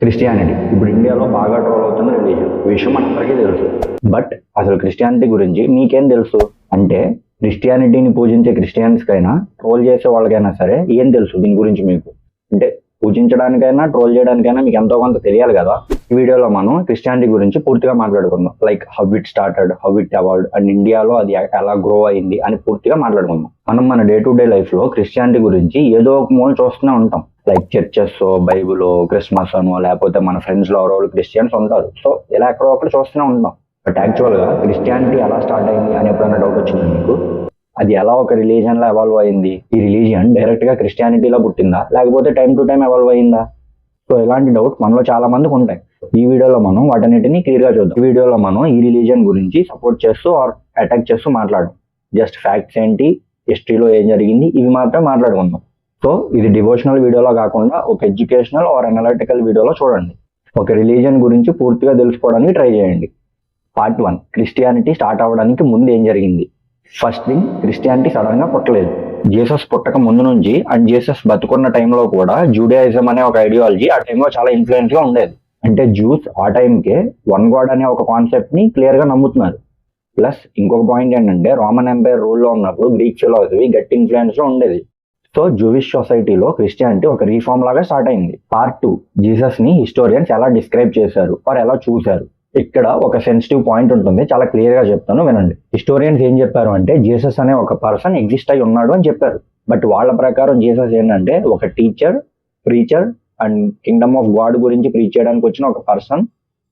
Christianity ఇప్పుడు ఇండియాలో బాగా ట్రోల్ అవుతున్న రిలీజన్ విషయం మనందరికీ తెలుసు. బట్ అసలు క్రిస్టియానిటీ గురించి మీకేం తెలుసు అంటే, క్రిస్టియానిటీని పూజించే క్రిస్టియన్స్కైనా ట్రోల్ చేసే వాళ్ళకైనా సరే ఏం తెలుసు దీని గురించి మీకు? అంటే పూజించడానికైనా ట్రోల్ చేయడానికైనా మీకు ఎంతో కొంత తెలియాలి కదా. ఈ వీడియోలో మనం క్రిస్టియానిటీ గురించి పూర్తిగా మాట్లాడుకుందాం. Like how it started, how it evolved and ఇండియాలో అది ఎలా గ్రో అయింది అని పూర్తిగా మాట్లాడుకుందాం. మనం మన డే టు డే లైఫ్ లో క్రిస్టియానిటీ గురించి ఏదో ఒక మూల చూస్తూనే ఉంటాం. లైక్ చర్చెస్, బైబుల్, క్రిస్మస్ అనో, లేకపోతే మన ఫ్రెండ్స్ లో ఎవరో క్రిస్టియన్స్ ఉంటారు. సో ఇలా ఎక్కడో ఒకటి చూస్తూనే ఉంటాం. బట్ యాక్చువల్ గా క్రిస్టియానిటీ ఎలా స్టార్ట్ అయింది అని ఎప్పుడైనా డౌట్ వచ్చింది మీకు? అది ఎలా ఒక రిలీజియన్ లో ఎవాల్వ్ అయింది? ఈ రిలీజియన్ డైరెక్ట్ గా క్రిస్టియానిటీలో పుట్టిందా, లేకపోతే టైం టు టైం ఎవాల్వ్ అయిందా? సో ఇలాంటి డౌట్ మనలో చాలా మందికి ఉంటాయి. ఈ వీడియోలో మనం వాటన్నిటిని క్లియర్ గా చూద్దాం. ఈ వీడియోలో మనం ఈ రిలీజియన్ గురించి సపోర్ట్ చేస్తూ ఆర్ అటాక్ చేస్తూ మాట్లాడడం. జస్ట్ ఫ్యాక్ట్స్ ఏంటి, హిస్టరీలో ఏం జరిగింది, ఇవి మాత్రం మాట్లాడుకుందాం. సో ఇది డివోషనల్ వీడియోలో కాకుండా ఒక ఎడ్యుకేషనల్ ఆర్ అనలిటికల్ వీడియోలో చూడండి. ఒక రిలీజియన్ గురించి పూర్తిగా తెలుసుకోవడానికి ట్రై చేయండి. పార్ట్ 1, క్రిస్టియానిటీ స్టార్ట్ అవ్వడానికి ముందు ఏం జరిగింది? ఫస్ట్ థింగ్, క్రిస్టియానిటీ సడన్ గా పుట్టలేదు. జీసస్ పుట్టక ముందు నుంచి అండ్ జీసస్ బతుకున్న టైంలో కూడా జూడియాయిజం అనే ఒక ఐడియాలజీ ఆ టైంలో చాలా ఇన్ఫ్లుయెన్స్ గా ఉండేది. అంటే జూస్ ఆ టైంకే వన్ గాడ్ అనే ఒక కాన్సెప్ట్ ని క్లియర్ గా నమ్ముతున్నారు. ప్లస్ ఇంకొక పాయింట్ ఏంటంటే, రోమన్ ఎంపైర్ రూల్లో ఉన్నప్పుడు గ్రీక్ ఫిలాసఫీ గట్టి ఇన్ఫ్లుయెన్స్ లో ఉండేది. సో జూయిష్ సొసైటీలో క్రిస్టియానిటీ ఒక రీఫార్మ్ లాగా స్టార్ట్ అయింది. పార్ట్ 2, జీసస్ ని హిస్టోరియన్స్ ఎలా డిస్క్రైబ్ చేశారు ఆర్ ఎలా చూశారు. ఇక్కడ ఒక సెన్సిటివ్ పాయింట్ ఉంటుంది, చాలా క్లియర్ గా చెప్తాను వినండి. హిస్టోరియన్స్ ఏం చెప్పారు అంటే, జీసస్ అనే ఒక పర్సన్ ఎగ్జిస్ట్ అయి ఉన్నాడు అని చెప్పారు. బట్ వాళ్ళ ప్రకారం జీసస్ ఏంటంటే ఒక teacher, preacher and Kingdom of God గురించి ప్రీచ్ చేయడానికి వచ్చిన ఒక పర్సన్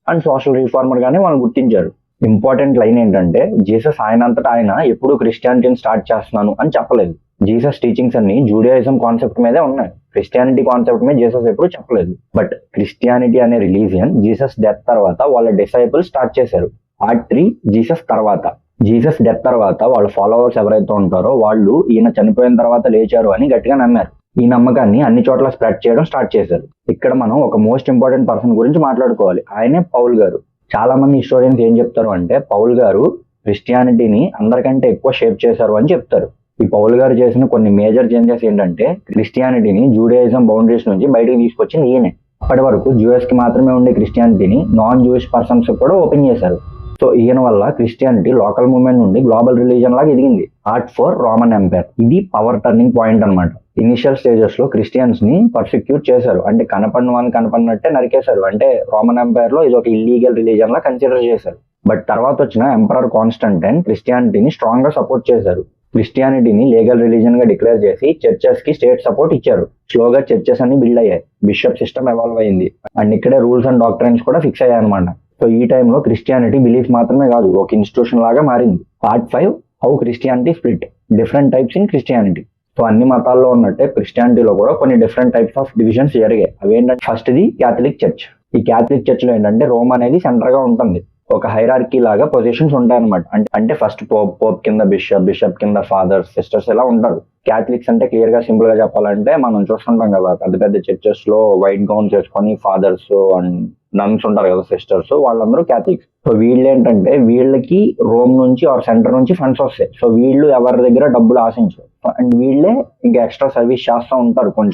అండ్ సోషల్ రిఫార్మర్ గానే వాళ్ళు గుర్తించారు. ఇంపార్టెంట్ లైన్ ఏంటంటే, జీసస్ ఆయనంతటా ఆయన ఎప్పుడు క్రిస్టియానిటీని స్టార్ట్ చేస్తున్నాను అని చెప్పలేదు. జీసస్ టీచింగ్స్ అన్ని జూడియాయిజం కాన్సెప్ట్ మీదే ఉన్నాయి. క్రిస్టియానిటీ కాన్సెప్ట్ మీద జీసస్ ఎప్పుడు చెప్పలేదు. బట్ క్రిస్టియానిటీ అనే రిలీజియన్ జీసస్ డెత్ తర్వాత వాళ్ళ డిసైపుల్స్ స్టార్ట్ చేశారు. పార్ట్ 3, జీసస్ తర్వాత. జీసస్ డెత్ తర్వాత వాళ్ళ ఫాలోవర్స్ ఎవరైతే ఉంటారో వాళ్ళు ఈయన చనిపోయిన తర్వాత లేచారు అని గట్టిగా నమ్మారు. ఈ నమ్మకాన్ని అన్ని చోట్ల స్ప్రెడ్ చేయడం స్టార్ట్ చేశారు. ఇక్కడ మనం ఒక మోస్ట్ ఇంపార్టెంట్ పర్సన్ గురించి మాట్లాడుకోవాలి. ఆయనే పౌల్ గారు. చాలా మంది హిస్టోరియన్స్ ఏం చెప్తారు అంటే, పౌల్ గారు క్రిస్టియానిటీని అందరికంటే ఎక్కువ షేప్ చేశారు అని చెప్తారు. ఈ పౌల్ గారు చేసిన కొన్ని మేజర్ చేంజెస్ ఏంటంటే, క్రిస్టియానిటీని జూడియాయిజం బౌండరీస్ నుంచి బయటకు తీసుకొచ్చింది ఈయనే. అప్పటి వరకు జ్యూయస్ కి మాత్రమే ఉండే క్రిస్టియానిటీని నాన్ జూయిష్ పర్సన్స్ కూడా ఓపెన్ చేశారు. సో ఈయన వల్ల క్రిస్టియానిటీ లోకల్ మూవ్మెంట్ నుండి గ్లోబల్ రిలీజన్ లాగా ఎదిగింది. Part 4, Roman empire. ఇది పవర్ టర్నింగ్ పాయింట్ అనమాట. ఇనిషియల్ స్టేజెస్ లో క్రిస్టియన్స్ ని పర్సిక్యూట్ చేశారు. అంటే కనపడిన వాళ్ళని కనపడినట్టే నరికేశారు. అంటే రోమన్ ఎంపైర్ లో ఇది ఒక ఇల్లీగల్ రిలీజన్ లా కన్సిడర్ చేశారు. బట్ తర్వాత వచ్చిన ఎంపరర్ కాన్స్టంటైన్ క్రిస్టియానిటీని స్ట్రాంగ్ గా సపోర్ట్ చేశారు. క్రిస్టియానిటీని లీగల్ రిలీజన్ గా డిక్లేర్ చేసి చర్చెస్ కి స్టేట్ సపోర్ట్ ఇచ్చారు. స్లోగా చర్చెస్ అన్ని బిల్డ్ అయ్యాయి. బిషప్ సిస్టమ్ ఎవాల్వ్ అయింది అండ్ ఇక్కడే రూల్స్ అండ్ డాక్ట్రైన్స్ కూడా ఫిక్స్ అయ్యాయి అనమాట. సో ఈ టైంలో క్రిస్టియానిటీ బిలీఫ్ మాత్రమే కాదు, ఒక ఇన్స్టిట్యూషన్ లాగా మారింది. Part 5, how Christianity split. Different types in Christianity. So అన్ని మతాల్లో ఉన్నట్టే క్రిస్టియానిటీలో కూడా కొన్ని డిఫరెంట్ టైప్స్ ఆఫ్ డివిజన్స్ జరిగాయి. అవి ఏంటంటే, ఫస్ట్ ది క్యాథలిక్ చర్చ్. ఈ క్యాథలిక్ చర్చ్ లో ఏంటంటే రోమ్ అనేది సెంటర్ గా ఉంటుంది. ఒక హైరార్కీ లాగా పొజిషన్స్ ఉంటాయి అనమాట. అంటే ఫస్ట్ పోప్ కింద బిషప్ కింద ఫాదర్స్, సిస్టర్స్ ఇలా ఉంటారు. క్యాథలిక్స్ అంటే క్లియర్ గా సింపుల్ గా చెప్పాలంటే, మనం చూస్తుంటాం కదా పెద్ద పెద్ద చర్చెస్ లో వైట్ గౌన్స్ వేసుకొని ఫాదర్స్ అండ్ నన్స్ ఉంటారు కదా, సిస్టర్స్, వాళ్ళందరూ క్యాథలిక్స్. సో వీళ్ళు ఏంటంటే, వీళ్ళకి రోమ్ నుంచి ఆర్ సెంటర్ నుంచి ఫండ్స్ వస్తాయి. సో వీళ్ళు ఎవరి దగ్గర డబ్బులు ఆశించరు అండ్ వీళ్ళే ఇంకా ఎక్స్ట్రా సర్వీస్ చేస్తూ ఉంటారు. కొన్ని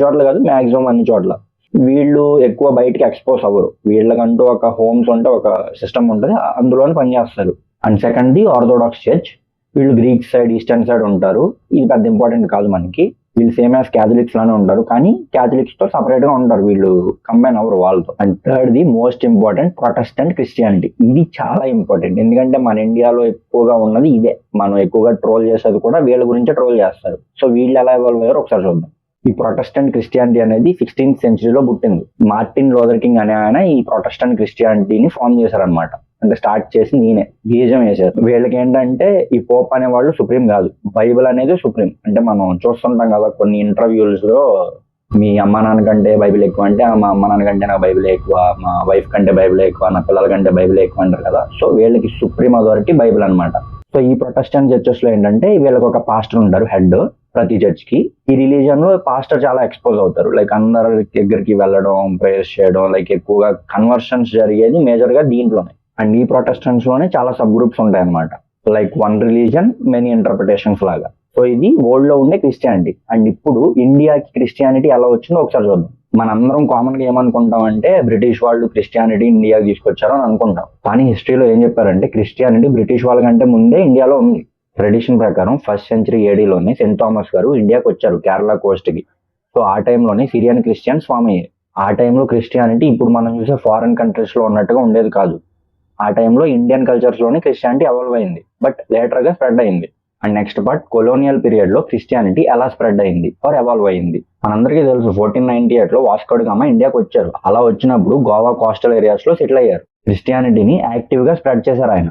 చోట్ల కాదు, మాక్సిమం అన్ని చోట్ల. వీళ్ళు ఎక్కువ బయటికి ఎక్స్పోజ్ అవ్వరు. వీళ్ళకంటూ ఒక హోమ్స్ ఉంటే ఒక సిస్టమ్ ఉంటుంది, అందులోనే పనిచేస్తారు. And second the orthodox church. వీళ్ళు గ్రీక్ సైడ్, ఈస్టర్న్ సైడ్ ఉంటారు. ఇది పెద్ద ఇంపార్టెంట్ కాదు మనకి. వీళ్ళు సేమ్ యాజ్ క్యాథలిక్స్ లానే ఉంటారు, కానీ క్యాథలిక్స్ తో సపరేట్ గా ఉంటారు. వీళ్ళు కంబైన్ అవ్వరు వాళ్ళతో. And third the most important, Protestant Christianity. ఇది చాలా ఇంపార్టెంట్, ఎందుకంటే మన ఇండియాలో ఎక్కువగా ఉన్నది ఇదే. మనం ఎక్కువగా ట్రోల్ చేసేది కూడా వీళ్ళ గురించే ట్రోల్ చేస్తారు. సో వీళ్ళు ఎలా ఇవాల్వ్ అయ్యారో ఒకసారి చూద్దాం. ఈ ప్రొటెస్టెంట్ క్రిస్టియానిటీ అనేది 16th సెంచరీలో పుట్టింది. మార్టిన్ లూథర్ కింగ్ అనే ఆయన ఈ ప్రొటెస్టెంట్ క్రిస్టియానిటీని ఫామ్ చేశారనమాట. అంటే స్టార్ట్ చేసి ఈయనే బీజం వేశారు. వీళ్ళకి ఏంటంటే, ఈ పోప్ అనే వాళ్ళు సుప్రీం కాదు, బైబిల్ అనేది సుప్రీం. అంటే మనం చూస్తుంటాం కదా కొన్ని ఇంటర్వ్యూస్ లో, మీ అమ్మ నాన్న కంటే బైబిల్ ఎక్కువ అంటే, మా అమ్మ నాన్న కంటే నాకు బైబిల్ ఎక్కువ, మా వైఫ్ కంటే బైబిల్ ఎక్కువ, నా పిల్లల కంటే బైబిల్ ఎక్కువ అంటారు కదా. సో వీళ్ళకి సుప్రీం అథారిటీ బైబిల్ అనమాట. సో ఈ ప్రొటెస్టెంట్ చర్చెస్ లో ఏంటంటే, వీళ్ళకి ఒక పాస్టర్ ఉంటారు, హెడ్ ప్రతి చర్చ్ కి. ఈ రిలీజన్ లో పాస్టర్ చాలా ఎక్స్పోజ్ అవుతారు. లైక్ అందరి దగ్గరికి వెళ్ళడం, ప్రేయర్స్ చేయడం, లైక్ ఎక్కువగా కన్వర్షన్స్ జరిగేది మేజర్ గా దీంట్లోనే. అండ్ ఈ ప్రొటెస్టెంట్స్ లోనే చాలా సబ్ గ్రూప్స్ ఉంటాయి అనమాట. Like one religion many interpretations లాగా. సో ఇది వరల్డ్ లో ఉండే క్రిస్టియానిటీ. అండ్ ఇప్పుడు ఇండియాకి క్రిస్టియానిటీ ఎలా వచ్చిందో ఒకసారి చూద్దాం. మనందరం కామన్ గా ఏమనుకుంటాం అంటే బ్రిటిష్ వాళ్ళు క్రిస్టియానిటీ ఇండియాకి తీసుకొచ్చారు అని అనుకుంటాం. కానీ హిస్టరీలో ఏం చెప్పారంటే క్రిస్టియానిటీ బ్రిటిష్ వాళ్ళ కంటే ముందే ఇండియాలో ఉంది. ట్రెడిషన్ ప్రకారం 1st century ADలోనే సెయింట్ థామస్ గారు ఇండియాకి వచ్చారు కేరళ కోస్ట్ కి. సో ఆ టైంలోనే సిరియన్ క్రిస్టియన్స్ ఫామ్ అయ్యాయి. ఆ టైంలో క్రిస్టియానిటీ ఇప్పుడు మనం చూసే ఫారిన్ కంట్రీస్ లో ఉన్నట్టుగా ఉండేది కాదు. ఆ టైంలో ఇండియన్ కల్చర్స్ లోనే క్రిస్టియానిటీ ఎవాల్వ్ అయింది, బట్ లేటర్ గా స్ప్రెడ్ అయింది. And next part colonial period లో క్రిస్టియానిటీ ఎలా స్ప్రెడ్ అయింది ఆర్ ఎవాల్వ్ అయింది. మనందరికీ తెలుసు 1498 లో వాస్కో డి గామా ఇండియాకి వచ్చారు. అలా వచ్చినప్పుడు గోవా కోస్టల్ ఏరియాస్ లో సెటిల్ అయ్యారు. క్రిస్టియానిటీని యాక్టివ్ గా స్ప్రెడ్ చేశారు ఆయన.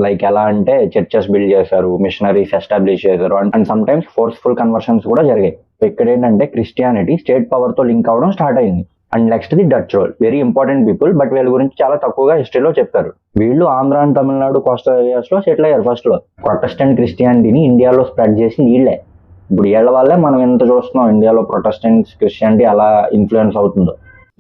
లైక్ ఎలా అంటే చర్చెస్ బిల్డ్ చేశారు, మిషనరీస్ ఎస్టాబ్లిష్ చేశారు, and sometimes forceful conversions కూడా జరిగాయి. ఇక్కడ ఏంటంటే క్రిస్టియానిటీ స్టేట్ పవర్ తో లింక్ అవడం స్టార్ట్ అయింది. And next the Dutch role, very important people, but వీళ్ళ గురించి చాలా తక్కువగా హిస్టరీలో చెప్పారు. వీళ్ళు Andhra and Tamil Nadu coastal areas లో సెటిల్ అయ్యారు. ఫస్ట్ లో ప్రొటెస్టెంట్ క్రిస్టియానిటీని ఇండియాలో స్ప్రెడ్ చేసి వీళ్ళే. ఇప్పుడు వీళ్ళ వల్లే మనం ఎంత చూస్తున్నాం ఇండియాలో ప్రొటెస్టెంట్స్ క్రిస్టియానిటీ అలా ఇన్ఫ్లుయెన్స్ అవుతుందో.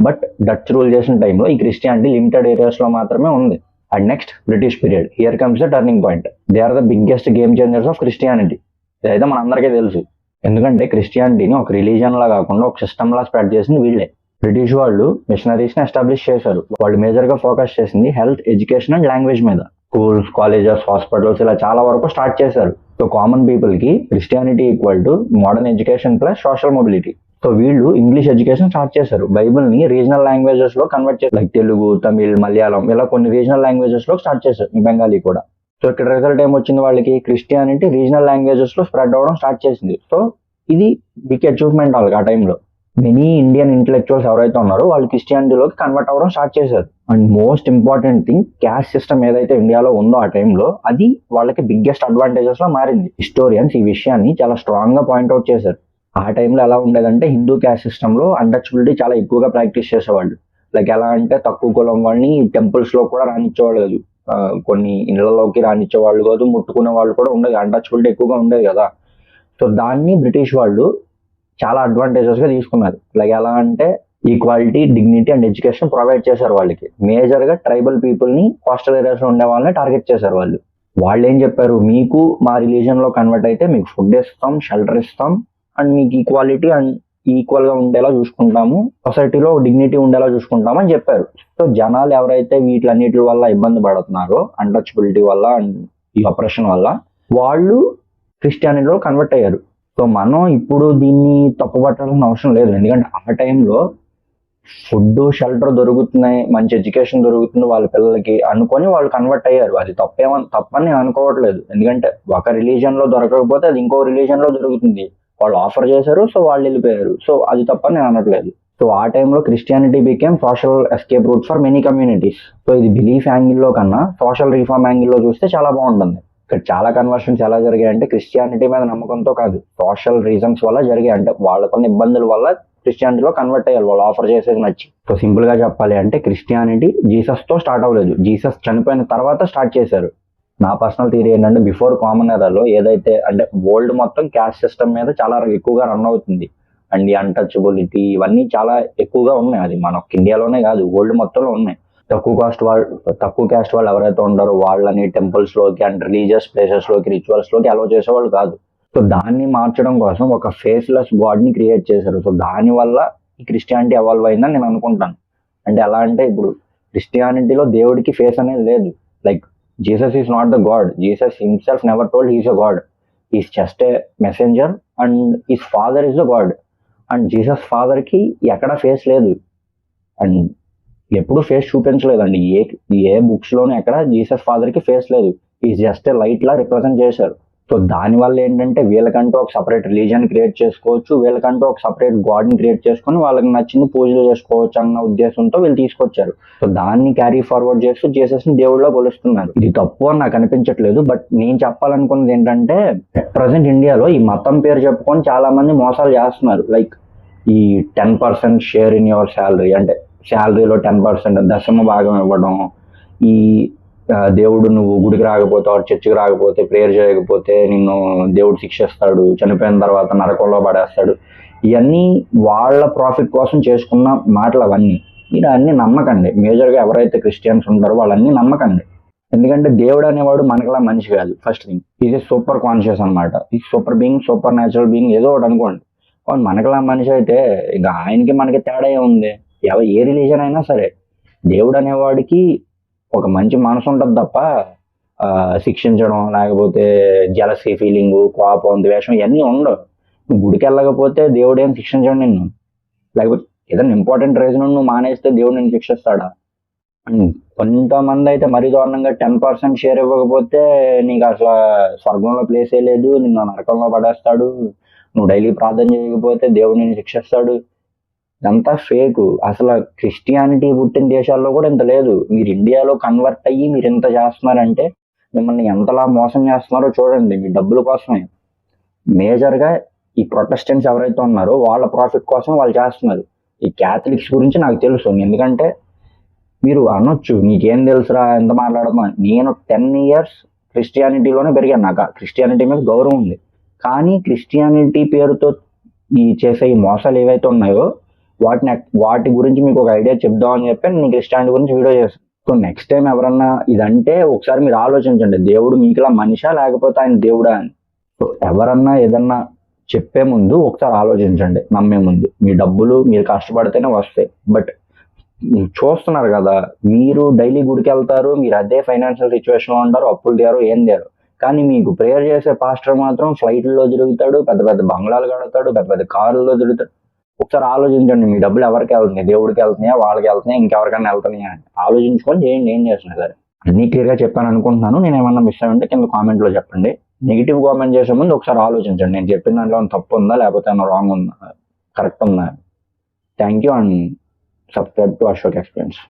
బట్ డచ్ రూల్ చేసిన టైంలో ఈ క్రిస్టియానిటీ లిమిటెడ్ ఏరియాస్ లో మాత్రమే ఉంది. And next British period, here comes the turning point. They are the biggest game changers of Christianity. ఇదైతే మనందరికీ తెలుసు. ఎందుకంటే క్రిస్టియానిటీని ఒక రిలీజియన్ లా కాకుండా ఒక సిస్టమ్ లా స్ప్రెడ్ చేసింది వీళ్ళే. బ్రిటిష్ వాళ్ళు మిషనరీస్ ని ఎస్టాబ్లిష్ చేశారు. వాళ్ళు మేజర్ గా ఫోకస్ చేసింది హెల్త్, ఎడ్యుకేషన్ అండ్ లాంగ్వేజ్ మీద. స్కూల్స్, కాలేజెస్, హాస్పిటల్స్ ఇలా చాలా వరకు స్టార్ట్ చేశారు. సో కామన్ పీపుల్ కి Christianity equal to modern education plus social mobility. So వీళ్ళు ఇంగ్లీష్ ఎడ్యుకేషన్ స్టార్ట్ చేశారు. బైబుల్ ని రీజనల్ లాంగ్వేజెస్ లో కన్వర్ట్ చేశారు. లైక్ తెలుగు, తమిళ్, మలయాళం ఇలా కొన్ని రీజనల్ లాంగ్వేజెస్ లో స్టార్ట్ చేశారు, బెంగాలీ కూడా. సో ఇక్కడ రిజల్ట్ ఏమొచ్చింది, వాళ్ళకి క్రిస్టియానిటీ రీజనల్ లాంగ్వేజెస్ లో స్ప్రెడ్ అవడం స్టార్ట్ చేసింది. సో ఇది బిగ్ అచీవ్మెంట్ వాళ్ళకి ఆ టైంలో. మెనీ ఇండియన్ ఇంటెలెక్చువల్స్ ఎవరైతే ఉన్నారో వాళ్ళు క్రిస్టియానిటీలోకి కన్వర్ట్ అవ్వడం స్టార్ట్ చేశారు. And most important thing, caste system ఏదైతే ఇండియాలో ఉందో ఆ టైంలో అది వాళ్ళకి బిగ్గెస్ట్ అడ్వాంటేజెస్ లో మారింది. హిస్టోరియన్స్ ఈ విషయాన్ని చాలా స్ట్రాంగ్ గా పాయింట్అవుట్ చేశారు. ఆ టైంలో ఎలా ఉండేదంటే హిందూ క్యాస్ట్ సిస్టమ్ లో అన్టచబిలిటీ చాలా ఎక్కువగా ప్రాక్టీస్ చేసేవాళ్ళు. లైక్ ఎలా అంటే తక్కువ కులం వాళ్ళని టెంపుల్స్ లో కూడా రానిచ్చేవాళ్ళు కాదు, కొన్ని ఇళ్లలోకి రానిచ్చేవాళ్ళు కాదు, ముట్టుకునే వాళ్ళు కూడా ఉండేది. అన్టచబిలిటీ ఎక్కువగా ఉండేది కదా. సో దాన్ని బ్రిటిష్ వాళ్ళు చాలా అడ్వాంటేజెస్ గా తీసుకున్నారు. లైక్ ఎలా అంటే equality, dignity and education provide చేశారు వాళ్ళకి. మేజర్ గా ట్రైబల్ పీపుల్ ని, కోస్టల్ ఏరియాస్ లో ఉండే వాళ్ళని టార్గెట్ చేశారు వాళ్ళు. వాళ్ళు ఏం చెప్పారు, మీకు మా రిలీజన్ లో కన్వర్ట్ అయితే మీకు ఫుడ్ ఇస్తాం, షెల్టర్ ఇస్తాం, అండ్ మీకు ఈక్వాలిటీ అండ్ ఈక్వల్ గా ఉండేలా చూసుకుంటాము, సొసైటీలో డిగ్నిటీ ఉండేలా చూసుకుంటాము అని చెప్పారు. సో జనాలు ఎవరైతే వీటిలన్నిటి వల్ల ఇబ్బంది పడుతున్నారో, అన్టచబిలిటీ వల్ల అండ్ ఈ ఆపరేషన్ వల్ల, వాళ్ళు క్రిస్టియానిటీలో కన్వర్ట్ అయ్యారు. సో మనం ఇప్పుడు దీన్ని తప్పుపట్టాల్సిన అవసరం లేదు. ఎందుకంటే ఆ టైంలో ఫుడ్, షెల్టర్ దొరుకుతున్నాయి, మంచి ఎడ్యుకేషన్ దొరుకుతుంది వాళ్ళ పిల్లలకి అనుకొని వాళ్ళు కన్వర్ట్ అయ్యారు. అది తప్పని నేను అనుకోవట్లేదు. ఎందుకంటే ఒక రిలీజియన్ లో దొరకకపోతే అది ఇంకో రిలీజియన్ లో దొరుకుతుంది. వాళ్ళు ఆఫర్ చేశారు, సో వాళ్ళు వెళ్ళిపోయారు. సో అది తప్పని నేను అనట్లేదు. సో ఆ టైంలో Christianity became social escape route for many communities. So ఇది బిలీఫ్ యాంగిల్లో కన్నా సోషల్ రిఫార్మ్ యాంగిల్లో చూస్తే చాలా బాగుంటుంది. ఇక్కడ చాలా కన్వర్షన్స్ ఎలా జరిగాయి అంటే క్రిస్టియానిటీ మీద నమ్మకంతో కాదు, సోషల్ రీజన్స్ వల్ల జరిగాయి. అంటే వాళ్ళకున్న ఇబ్బందుల వల్ల క్రిస్టియానిటీలో కన్వర్ట్ అయ్యారు, వాళ్ళు ఆఫర్ చేసేది నచ్చి. సో సింపుల్ గా చెప్పాలి అంటే క్రిస్టియానిటీ జీసస్ తో స్టార్ట్ అవ్వలేదు, జీసస్ చనిపోయిన తర్వాత స్టార్ట్ చేశారు. నా పర్సనల్ థియరీ ఏంటంటే బిఫోర్ కామన్ ఎరాలో ఏదైతే అంటే వరల్డ్ మొత్తం క్యాస్ట్ సిస్టమ్ మీద చాలా ఎక్కువగా రన్ అవుతుంది. అండ్ ఈ అన్టచబిలిటీ ఇవన్నీ చాలా ఎక్కువగా ఉన్నాయి. అది మన ఇండియాలోనే కాదు, వరల్డ్ మొత్తంలో ఉన్నాయి. తక్కువ క్యాస్ట్ వాళ్ళు ఎవరైతే ఉంటారో వాళ్ళని టెంపుల్స్ లోకి అండ్ రిలీజియస్ ప్లేసెస్ లోకి, రిచువల్స్ లోకి అలౌ చేసేవాళ్ళు కాదు. సో దాన్ని మార్చడం కోసం ఒక ఫేస్లెస్ గాడ్ ని క్రియేట్ చేశారు. సో దాని వల్ల ఈ క్రిస్టియానిటీ ఎవాల్వ్ అయిందని నేను అనుకుంటాను. అంటే ఎలా అంటే ఇప్పుడు క్రిస్టియానిటీలో దేవుడికి ఫేస్ అనేది లేదు. Like Jesus is not the God, Jesus himself never told he's a God, is just a messenger and his father is the God. And Jesus father కి ఎక్కడ ఫేస్ లేదు అండ్ ఎప్పుడు ఫేస్ చూపించలేదండి. ఏ బుక్స్ లోనే ఎక్కడ Jesus father కి face లేదు, is just a light law represent చేశారు. So దానివల్ల ఏంటంటే వీళ్ళకంటూ ఒక సపరేట్ రిలీజియన్ క్రియేట్ చేసుకోవచ్చు, వీళ్ళకంటూ ఒక సపరేట్ గాడ్ ని క్రియేట్ చేసుకొని వాళ్ళకి నచ్చింది పూజలు చేసుకోవచ్చు అన్న ఉద్దేశంతో వీళ్ళు తీసుకొచ్చారు. సో దాన్ని క్యారీ ఫార్వర్డ్ చేస్తూ జీసస్ ని దేవుడిలో కొలుస్తున్నారు. ఇది తప్పు అని నాకు అనిపించట్లేదు. బట్ నేను చెప్పాలనుకున్నది ఏంటంటే ప్రజెంట్ ఇండియాలో ఈ మతం పేరు చెప్పుకొని చాలా మంది మోసాలు చేస్తున్నారు. లైక్ ఈ 10% షేర్ ఇన్ యువర్ శాలరీ, అంటే శాలరీలో 10% దశమ భాగం ఇవ్వడం, ఈ దేవుడు నువ్వు గుడికి రాకపోతే చర్చికి రాకపోతే ప్రేయర్ చేయకపోతే నిన్ను దేవుడు శిక్షిస్తాడు, చనిపోయిన తర్వాత నరకంలో పడేస్తాడు, ఇవన్నీ వాళ్ళ ప్రాఫిట్ కోసం చేసుకున్న మాటలు. అవన్నీ మీరు అన్ని నమ్మకండి. మేజర్గా ఎవరైతే క్రిస్టియన్స్ ఉంటారో వాళ్ళన్నీ నమ్మకండి. ఎందుకంటే దేవుడు అనేవాడు మనకలా మనిషి కాదు. First thing is a super conscious అనమాట. ఈ super being, super natural being ఏదో ఒకటి అనుకోండి. అవును, మనకలా మనిషి అయితే ఇక ఆయనకి మనకి తేడా ఏముంది? ఏ రిలీజన్ అయినా సరే దేవుడు అనేవాడికి ఒక మంచి మనసు ఉంటుంది తప్ప శిక్షించడం, లేకపోతే జలసీ ఫీలింగ్, కోపం, ద్వేషం ఇవన్నీ ఉండవు. నువ్వు గుడికి వెళ్ళకపోతే దేవుడు ఏం శిక్షించడు నిన్ను. లేకపోతే ఏదైనా ఇంపార్టెంట్ రీజన్ నువ్వు మానేస్తే దేవుడు నిన్ను శిక్షిస్తాడా? కొంతమంది అయితే మరీ దారుణంగా 10% షేర్ ఇవ్వకపోతే నీకు అసలు స్వర్గంలో ప్లేసే లేదు, నిన్ను నరకంలో పడేస్తాడు. నువ్వు డైలీ ప్రార్థన చేయకపోతే దేవుడు నిన్ను శిక్షిస్తాడు. ఇదంతా ఫేక్. అసలు క్రిస్టియానిటీ పుట్టిన దేశాల్లో కూడా ఇంత లేదు. మీరు ఇండియాలో కన్వర్ట్ అయ్యి మీరు ఇంత చేస్తున్నారంటే మిమ్మల్ని ఎంతలా మోసం చేస్తున్నారో చూడండి. మీ డబ్బుల కోసమే. మేజర్గా ఈ ప్రొటెస్టెంట్స్ ఎవరైతే ఉన్నారో వాళ్ళ ప్రాఫిట్ కోసం వాళ్ళు చేస్తున్నారు. ఈ క్యాథలిక్స్ గురించి నాకు తెలుసు. ఎందుకంటే మీరు అనొచ్చు నీకేం తెలుసురా ఎంత మాట్లాడుతున్నా. నేను 10 years క్రిస్టియానిటీలోనే పెరిగాను. నాకు క్రిస్టియానిటీ మీద గౌరవం ఉంది. కానీ క్రిస్టియానిటీ పేరుతో ఈ చేసే ఈ మోసాలు ఏవైతే ఉన్నాయో వాటి గురించి మీకు ఒక ఐడియా చెప్దామని చెప్పి నేను క్రిస్టియానిటీ గురించి వీడియో చేస్తాను. సో నెక్స్ట్ టైం ఎవరన్నా ఇదంటే ఒకసారి మీరు ఆలోచించండి, దేవుడు మీకులా మనిషా లేకపోతే ఆయన దేవుడా అని. సో ఎవరన్నా ఏదన్నా చెప్పే ముందు ఒకసారి ఆలోచించండి నమ్మే ముందు. మీ డబ్బులు మీరు కష్టపడితేనే వస్తాయి. బట్ చూస్తున్నారు కదా, మీరు డైలీ గుడికి వెళ్తారు, మీరు అదే ఫైనాన్షియల్ సిచ్యువేషన్లో ఉంటారు, అప్పులు తీయరు, ఏం తీయరు. కానీ మీకు ప్రేయర్ చేసే పాస్టర్ మాత్రం ఫ్లైట్లో తిరుగుతాడు, పెద్ద పెద్ద బంగ్లాలు కడతాడు, పెద్ద పెద్ద కార్లలో తిరుగుతాడు. ఒకసారి ఆలోచించండి, మీ డబ్బులు ఎవరికి వెళ్తున్నాయి? దేవుడికి వెళ్తున్నాయా, వాళ్ళకి వెళ్తున్నాయా, ఇంకెవరికైనా వెళ్తున్నాయా అని ఆలోచించుకొని చేయండి. ఏం చేస్తున్నా సరే అన్నీ క్లియర్గా చెప్పాను అనుకుంటున్నాను. నేను ఏమన్నా మిస్ అయ్యంటే కింద కామెంట్లో చెప్పండి. నెగిటివ్ కామెంట్ చేసే ముందు ఒకసారి ఆలోచించండి, నేను చెప్పిన దాంట్లో తప్పు ఉందా లేకపోతే ఏమన్నా రాంగ్ ఉందా, కరెక్ట్ ఉందా. Thank you and subscribe to Ashok Explains.